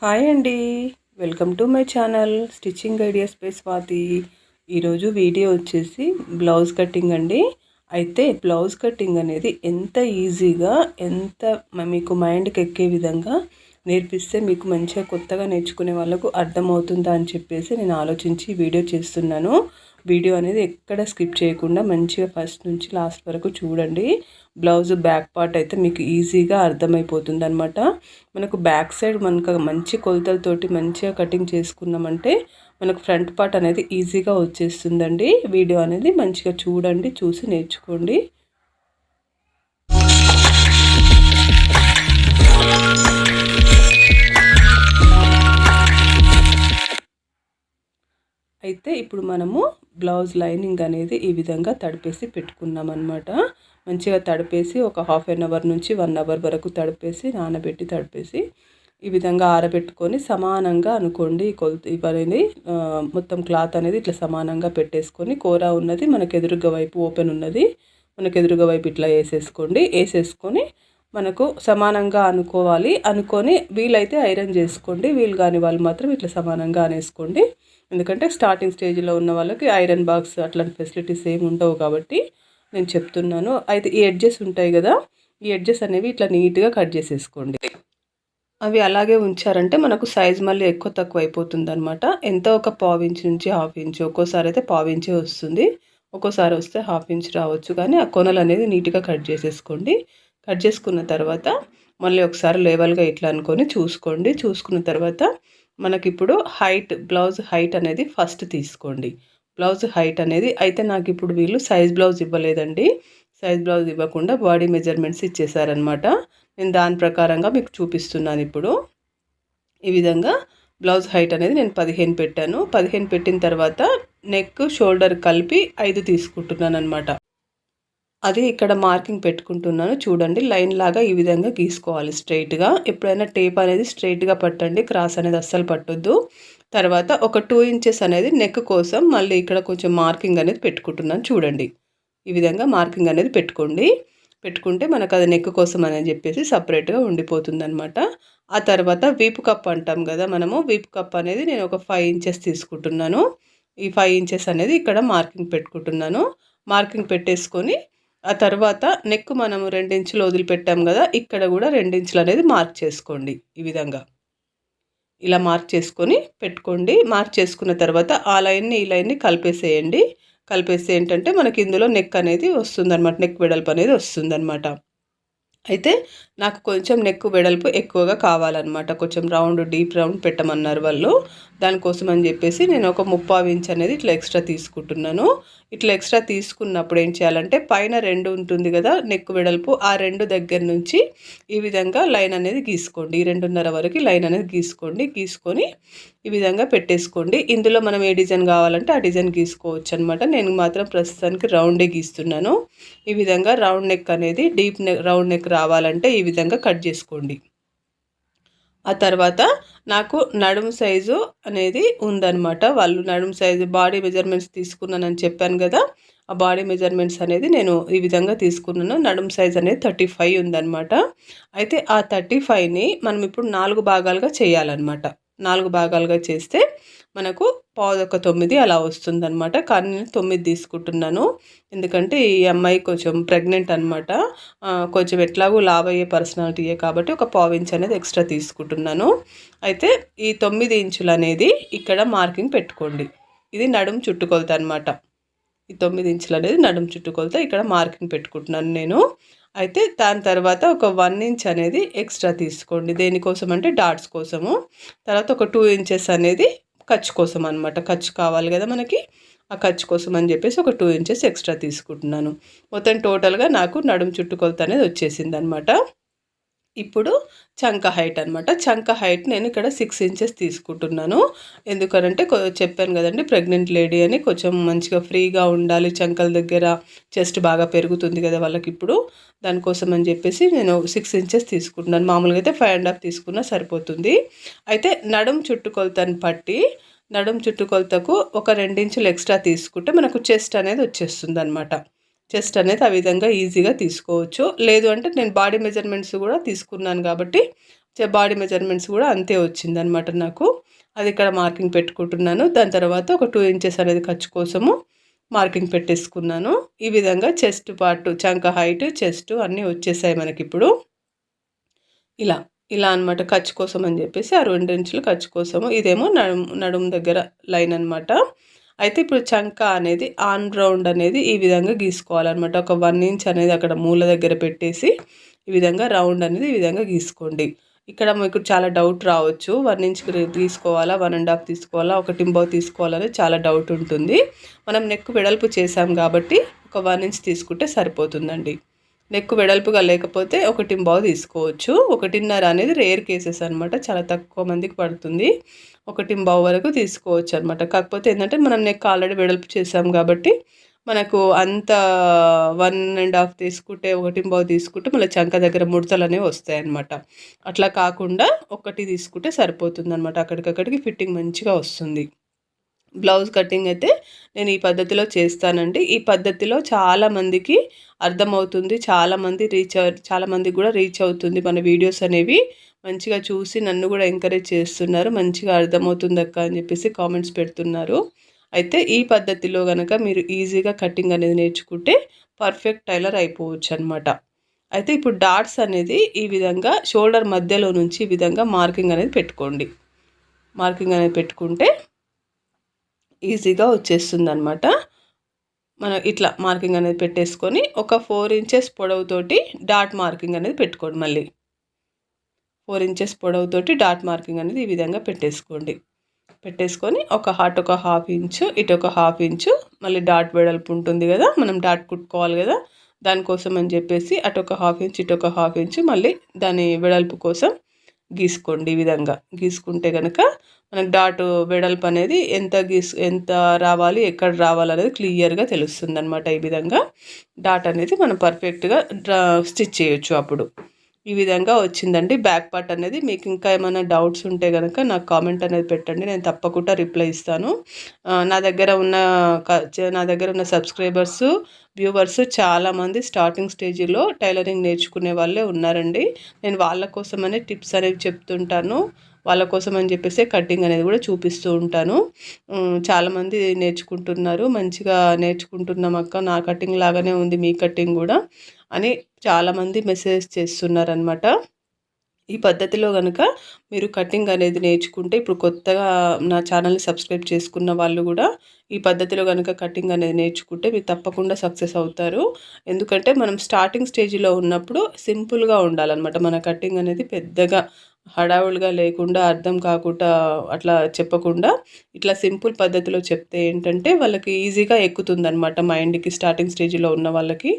Hi అండి. Welcome to my channel stitching ideas by Swathi. ఈరోజు video వచ్చేసి బ్లౌజ్ కటింగ్ అండి. అయితే బ్లౌజ్ కటింగ్ అనేది ఎంత ఈజీగా మీకు మైండ్కి ఎక్కే విధంగా నేర్పిస్తే మీకు మంచిగా కొత్తగా నేర్చుకునే వాళ్ళకు అర్థమవుతుందా అని చెప్పేసి నేను ఆలోచించి వీడియో చేస్తున్నాను. వీడియో అనేది ఎక్కడ స్కిప్ చేయకుండా మంచిగా ఫస్ట్ నుంచి లాస్ట్ వరకు చూడండి. బ్లౌజ్ బ్యాక్ పార్ట్ అయితే మీకు ఈజీగా అర్థమైపోతుంది అనమాట. మనకు బ్యాక్ సైడ్ మనకు మంచి కొలతలతోటి మంచిగా కటింగ్ చేసుకున్నామంటే మనకు ఫ్రంట్ పార్ట్ అనేది ఈజీగా వచ్చేస్తుందండి. వీడియో అనేది మంచిగా చూడండి, చూసి నేర్చుకోండి. అయితే ఇప్పుడు మనము బ్లౌజ్ లైనింగ్ అనేది ఈ విధంగా తడిపేసి పెట్టుకున్నాం అనమాట. మంచిగా తడిపేసి ఒక హాఫ్ అన్ అవర్ నుంచి 1 అవర్ వరకు తడిపేసి నానబెట్టి తడిపేసి ఈ విధంగా ఆరబెట్టుకొని సమానంగా అనుకోండి. ఇవన్నీ మొత్తం క్లాత్ అనేది ఇట్లా సమానంగా పెట్టేసుకొని కూర ఉన్నది మనకు ఎదురుగా వైపు ఓపెన్ ఉన్నది మనకు ఎదురుగా వైపు ఇట్లా వేసేసుకొని మనకు సమానంగా అనుకొని వీలైతే ఐరన్ చేసుకోండి. వీలు కాని వాళ్ళు మాత్రం ఇట్లా సమానంగా అనేసుకోండి. ఎందుకంటే స్టార్టింగ్ స్టేజ్లో ఉన్న వాళ్ళకి ఐరన్ బాక్స్ అట్లాంటి ఫెసిలిటీస్ ఏమి ఉండవు కాబట్టి నేను చెప్తున్నాను. అయితే ఈ ఎడ్జెస్ ఉంటాయి కదా, ఈ ఎడ్జెస్ అనేవి ఇట్లా నీట్గా కట్ చేసేసుకోండి. అవి అలాగే ఉంచారంటే మనకు సైజ్ మళ్ళీ ఎక్కువ తక్కువ అయిపోతుంది అనమాట. ఎంత ఒక 1/4 ఇంచ్ నుంచి 1/2 ఇంచ్, ఒక్కోసారి అయితే 1/4 ఇంచే వస్తుంది, ఒక్కోసారి వస్తే 1/2 ఇంచ్ రావచ్చు. కానీ ఆ కొనలు అనేది నీట్గా కట్ చేసేసుకోండి. కట్ చేసుకున్న తర్వాత మళ్ళీ ఒకసారి లెవెల్గా ఇట్లా అనుకొని చూసుకోండి. చూసుకున్న తర్వాత మనకిప్పుడు బ్లౌజ్ హైట్ అనేది ఫస్ట్ తీసుకోండి. బ్లౌజ్ హైట్ అనేది అయితే నాకు ఇప్పుడు వీళ్ళు సైజ్ బ్లౌజ్ ఇవ్వలేదండి. సైజ్ బ్లౌజ్ ఇవ్వకుండా బాడీ మెజర్మెంట్స్ ఇచ్చేసారనమాట. నేను దాని ప్రకారంగా మీకు చూపిస్తున్నాను. ఇప్పుడు ఈ విధంగా బ్లౌజ్ హైట్ అనేది నేను 15 పెట్టాను. 15 పెట్టిన తర్వాత నెక్ షోల్డర్ కలిపి 5 తీసుకుంటున్నాను అనమాట. అది ఇక్కడ మార్కింగ్ పెట్టుకుంటున్నాను. చూడండి, లైన్ లాగా ఈ విధంగా గీసుకోవాలి స్ట్రైట్గా. ఎప్పుడైనా టేప్ అనేది స్ట్రైట్గా పట్టండి, క్రాస్ అనేది అస్సలు పట్టొద్దు. తర్వాత ఒక 2 ఇంచెస్ అనేది నెక్ కోసం మళ్ళీ ఇక్కడ కొంచెం మార్కింగ్ అనేది పెట్టుకుంటున్నాను. చూడండి, ఈ విధంగా మార్కింగ్ అనేది పెట్టుకుంటే మనకు అది నెక్ కోసం అని చెప్పేసి సపరేట్గా ఉండిపోతుంది అనమాట. ఆ తర్వాత వీపు కప్ అంటాం కదా మనము, వీపు కప్ అనేది నేను ఒక 5 ఇంచెస్ తీసుకుంటున్నాను. ఈ 5 ఇంచెస్ అనేది ఇక్కడ మార్కింగ్ పెట్టుకుంటున్నాను. మార్కింగ్ పెట్టేసుకొని ఆ తర్వాత నెక్ మనము 2 ఇంచులు వదిలిపెట్టాం కదా, ఇక్కడ కూడా 2 ఇంచులు అనేది మార్క్ చేసుకోండి. ఈ విధంగా ఇలా మార్క్ చేసుకొని పెట్టుకోండి. మార్క్ చేసుకున్న తర్వాత ఆ లైన్ని ఈ లైన్ని కలిపేసేయండి. కలిపేస్తే ఏంటంటే మనకి ఇందులో నెక్ అనేది వస్తుందన్నమాట, నెక్ వెడల్పు అనేది వస్తుందన్నమాట. అయితే నాకు కొంచెం నెక్ వెడల్పు ఎక్కువగా కావాలన్నమాట. కొంచెం డీప్ రౌండ్ పెట్టమన్నారు వాళ్ళు. దానికోసం అని చెప్పేసి నేను ఒక 3/4 ఇంచ్ అనేది ఇట్లా ఎక్స్ట్రా తీసుకుంటున్నాను. ఇట్లా ఎక్స్ట్రా తీసుకున్నప్పుడు ఏం చేయాలంటే పైన 2 ఉంటుంది కదా నెక్ వెడల్పు, ఆ 2 దగ్గర నుంచి ఈ విధంగా లైన్ అనేది గీసుకోండి. ఈ 2.5 వరకు లైన్ అనేది గీసుకొని ఈ విధంగా పెట్టేసుకోండి. ఇందులో మనం ఏ డిజైన్ కావాలంటే ఆ డిజైన్ గీసుకోవచ్చు అనమాట. నేను మాత్రం ప్రస్తుతానికి రౌండే గీస్తున్నాను. ఈ విధంగా రౌండ్ నెక్ అనేది రౌండ్ నెక్ రావాలంటే ఈ విధంగా కట్ చేసుకోండి. ఆ తర్వాత నాకు నడుము సైజు అనేది ఉందన్నమాట. వాళ్ళు నడుము సైజు బాడీ మెజర్మెంట్స్ తీసుకున్నానని చెప్పాను కదా, ఆ బాడీ మెజర్మెంట్స్ అనేది నేను ఈ విధంగా తీసుకున్నాను. నడుము సైజ్ అనేది 35 ఉందన్నమాట. అయితే ఆ 35ని మనం ఇప్పుడు 4 భాగాలుగా చేయాలన్నమాట. 4 భాగాలుగా చేస్తే మనకు 8:15 అలా వస్తుందన్నమాట. కానీ నేను 9 తీసుకుంటున్నాను. ఎందుకంటే ఈ అమ్మాయి కొంచెం ప్రెగ్నెంట్ అనమాట. కొంచెం ఎట్లాగో లావ్ అయ్యే పర్సనాలిటీయే కాబట్టి ఒక 1/4 ఇంచ్ అనేది ఎక్స్ట్రా తీసుకుంటున్నాను. అయితే ఈ 9 ఇంచులు అనేది ఇక్కడ మార్కింగ్ పెట్టుకోండి. ఇది నడుము చుట్టుకొలత అనమాట. ఈ 9 ఇంచులు అనేది నడుము చుట్టుకొలత ఇక్కడ మార్కింగ్ పెట్టుకుంటున్నాను నేను. అయితే దాని తర్వాత ఒక 1 ఇంచ్ అనేది ఎక్స్ట్రా తీసుకోండి. దేనికోసం అంటే డాట్స్ కోసము. తర్వాత ఒక 2 ఇంచెస్ అనేది ఖర్చు కోసం అనమాట. ఖర్చు కావాలి కదా మనకి, ఆ ఖర్చు కోసం అని చెప్పేసి ఒక 2 ఇంచెస్ ఎక్స్ట్రా తీసుకుంటున్నాను. మొత్తం టోటల్గా నాకు నడుము చుట్టుకొలత అనేది వచ్చేసింది అనమాట. ఇప్పుడు చంక హైట్ అనమాట. చంక హైట్ నేను ఇక్కడ 6 ఇంచెస్ తీసుకుంటున్నాను. ఎందుకనంటే చెప్పాను కదండి, ప్రెగ్నెంట్ లేడీ అని కొంచెం మంచిగా ఫ్రీగా ఉండాలి, చంకల దగ్గర చెస్ట్ బాగా పెరుగుతుంది కదా వాళ్ళకి ఇప్పుడు. దానికోసం అని చెప్పేసి నేను 6 ఇంచెస్ తీసుకుంటున్నాను. మామూలుగా అయితే 5.5 తీసుకున్నా సరిపోతుంది. అయితే నడుము చుట్టుకొలతకు ఒక 2 ఇంచులు ఎక్స్ట్రా తీసుకుంటే మనకు చెస్ట్ అనేది వచ్చేస్తుంది అనమాట. చెస్ట్ అనేది ఆ విధంగా ఈజీగా తీసుకోవచ్చు. లేదు అంటే నేను బాడీ మెజర్మెంట్స్ కూడా తీసుకున్నాను కాబట్టి బాడీ మెజర్మెంట్స్ కూడా అంతే వచ్చిందనమాట నాకు. అది ఇక్కడ మార్కింగ్ పెట్టుకుంటున్నాను. దాని తర్వాత ఒక 2 ఇంచెస్ అనేది ఖర్చు కోసము మార్కింగ్ పెట్టేసుకున్నాను. ఈ విధంగా చెస్ట్ పార్ట్, చంక హైట్, చెస్ట్ అన్నీ వచ్చేసాయి మనకిప్పుడు. ఇలా ఇలా అనమాట, ఖర్చు కోసం అని చెప్పేసి ఆ 2 ఇంచులు ఖర్చు కోసము. ఇదేమో నడుము దగ్గర లైన్ అనమాట. అయితే ఇప్పుడు చంక అనేది ఆన్ రౌండ్ అనేది ఈ విధంగా గీసుకోవాలన్నమాట. ఒక 1 ఇంచ్ అనేది అక్కడ మూల దగ్గర పెట్టేసి ఈ విధంగా రౌండ్ అనేది ఈ విధంగా గీసుకోండి. ఇక్కడ మీకు చాలా డౌట్ రావచ్చు, 1 ఇంచ్ తీసుకోవాలా, 1.5 తీసుకోవాలా, 1.5 తీసుకోవాలని చాలా డౌట్ ఉంటుంది. మనం నెక్ వెడల్పు చేసాం కాబట్టి ఒక 1 ఇంచ్ తీసుకుంటే సరిపోతుందండి. నెక్ వెడల్పుగా లేకపోతే 1.5 తీసుకోవచ్చు. 1.5 అనేది రేర్ కేసెస్ అనమాట, చాలా తక్కువ మందికి పడుతుంది. 1.5 వరకు తీసుకోవచ్చు అనమాట. కాకపోతే ఏంటంటే మనం నెక్ ఆల్రెడీ వెడల్పు చేసాం కాబట్టి మనకు అంత 1.5 తీసుకుంటే, 1.5 తీసుకుంటే మళ్ళీ చంక దగ్గర ముడతలు అనేవి వస్తాయన్నమాట. అట్లా కాకుండా 1 తీసుకుంటే సరిపోతుందన్నమాట. అక్కడికక్కడికి ఫిట్టింగ్ మంచిగా వస్తుంది. బ్లౌజ్ కటింగ్ అయితే నేను ఈ పద్ధతిలో చేస్తానండి. ఈ పద్ధతిలో చాలామందికి అర్థమవుతుంది, చాలామందికి కూడా రీచ్ అవుతుంది. మన వీడియోస్ అనేవి మంచిగా చూసి నన్ను కూడా ఎంకరేజ్ చేస్తున్నారు. మంచిగా అర్థమవుతుంది అక్క అని చెప్పేసి కామెంట్స్ పెడుతున్నారు. అయితే ఈ పద్ధతిలో కనుక మీరు ఈజీగా కటింగ్ అనేది నేర్చుకుంటే పర్ఫెక్ట్ టైలర్ అయిపోవచ్చు అనమాట. అయితే ఇప్పుడు డాట్స్ అనేది ఈ విధంగా షోల్డర్ మధ్యలో నుంచి ఈ విధంగా మార్కింగ్ అనేది పెట్టుకోండి. మార్కింగ్ అనేది పెట్టుకుంటే ఈజీగా వచ్చేస్తుంది అనమాట. మనం ఇట్లా మార్కింగ్ అనేది పెట్టేసుకొని ఒక 4 ఇంచెస్ పొడవుతోటి డాట్ మార్కింగ్ అనేది పెట్టుకోండి. మళ్ళీ 4 ఇంచెస్ పొడవుతోటి డాట్ మార్కింగ్ అనేది ఈ విధంగా పెట్టేసుకొని ఒక హాఫ్ ఇంచు, ఇటు ఒక హాఫ్ ఇంచు, మళ్ళీ డాట్ వెడల్పు ఉంటుంది కదా, మనం డాట్ కుట్టుకోవాలి కదా, దానికోసం అని చెప్పేసి అటు ఒక హాఫ్ ఇంచు, ఇటు ఒక హాఫ్ ఇంచు, మళ్ళీ దాని వెడల్పు కోసం గీసుకోండి. ఈ విధంగా గీసుకుంటే కనుక మనకు డాట్ వెడల్పు అనేది ఎంత రావాలి, ఎక్కడ రావాలనేది క్లియర్గా తెలుస్తుంది అనమాట. ఈ విధంగా డాట్ అనేది మనం పర్ఫెక్ట్గా స్టిచ్ చేయొచ్చు. అప్పుడు ఈ విధంగా వచ్చిందండి బ్యాక్ పార్ట్ అనేది. మీకు ఇంకా ఏమైనా డౌట్స్ ఉంటే కనుక నాకు కామెంట్ అనేది పెట్టండి, నేను తప్పకుండా రిప్లై ఇస్తాను. నా దగ్గర ఉన్న సబ్స్క్రైబర్స్, వ్యూవర్స్ చాలామంది స్టార్టింగ్ స్టేజ్లో టైలరింగ్ నేర్చుకునే వాళ్ళే ఉన్నారండి. నేను వాళ్ళ కోసమనే టిప్స్ అనేవి చెప్తుంటాను. వాళ్ళ కోసం అని చెప్పేసి కటింగ్ అనేది కూడా చూపిస్తూ ఉంటాను. చాలామంది నేర్చుకుంటున్నారు, మంచిగా నేర్చుకుంటున్నాం అక్క, నా కటింగ్ లాగానే ఉంది మీ కటింగ్ కూడా అని చాలామంది మెసేజ్ చేస్తున్నారనమాట. ఈ పద్ధతిలో కనుక మీరు కటింగ్ అనేది నేర్చుకుంటే, ఇప్పుడు కొత్తగా నా ఛానల్ని సబ్స్క్రైబ్ చేసుకున్న వాళ్ళు కూడా ఈ పద్ధతిలో కనుక కటింగ్ అనేది నేర్చుకుంటే మీరు తప్పకుండా సక్సెస్ అవుతారు. ఎందుకంటే మనం స్టార్టింగ్ స్టేజ్లో ఉన్నప్పుడు సింపుల్గా ఉండాలన్నమాట. మన కటింగ్ అనేది పెద్దగా హడావుడిగా లేకుండా, అర్థం కాకుండా అట్లా చెప్పకుండా ఇట్లా సింపుల్ పద్ధతిలో చెప్తే ఏంటంటే వాళ్ళకి ఈజీగా ఎక్కుతుందనమాట మైండ్కి, స్టార్టింగ్ స్టేజ్లో ఉన్న వాళ్ళకి.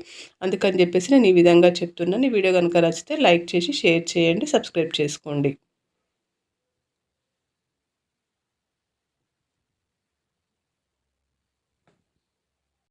అందుకని చెప్పేసి నేను ఈ విధంగా చెప్తున్నాను. ఈ వీడియో కనుక నచ్చితే లైక్ చేసి షేర్ చేయండి, సబ్స్క్రైబ్ చేసుకోండి.